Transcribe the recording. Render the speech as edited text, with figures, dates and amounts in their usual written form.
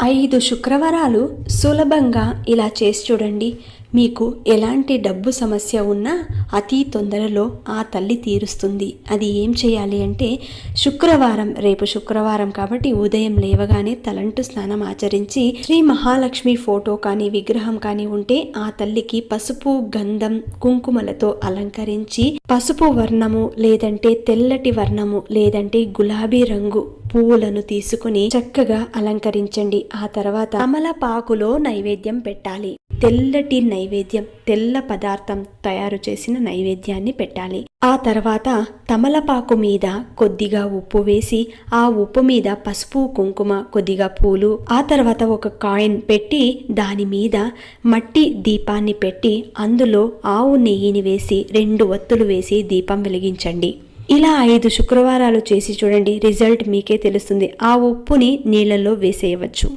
5 శుక్రవారాలు సులభంగా ఇలా చేసి చూడండి. మీకు ఎలాంటి డబ్బు సమస్య ఉన్నా అతి తొందరలో ఆ తల్లి తీరుస్తుంది. అది ఏం చేయాలి అంటే, రేపు శుక్రవారం కాబట్టి ఉదయం లేవగానే తలంటు స్నానం ఆచరించి శ్రీ మహాలక్ష్మి ఫోటో కానీ విగ్రహం కానీ ఉంటే ఆ తల్లికి పసుపు, గంధం, కుంకుమలతో అలంకరించి పసుపు వర్ణము లేదంటే తెల్లటి వర్ణము లేదంటే గులాబీ రంగు పువ్వులను తీసుకుని చక్కగా అలంకరించండి. ఆ తర్వాత తమలపాకులో నైవేద్యం పెట్టాలి. తెల్లటి నైవేద్యం, తెల్ల పదార్థం తయారు చేసిన నైవేద్యాన్ని పెట్టాలి. ఆ తర్వాత తమలపాకు మీద కొద్దిగా ఉప్పు వేసి ఆ ఉప్పు మీద పసుపు, కుంకుమ, కొద్దిగా పూలు, ఆ తర్వాత ఒక కాయిన్ పెట్టి దాని మీద మట్టి దీపాన్ని పెట్టి అందులో ఆవు నెయ్యిని వేసి 2 ఒత్తులు వేసి దీపం వెలిగించండి. ఇలా 5 శుక్రవారాలు చేసి చూడండి. రిజల్ట్ మీకే తెలుస్తుంది. ఆ ఉప్పుని నీళ్ళల్లో వేసేయవచ్చు.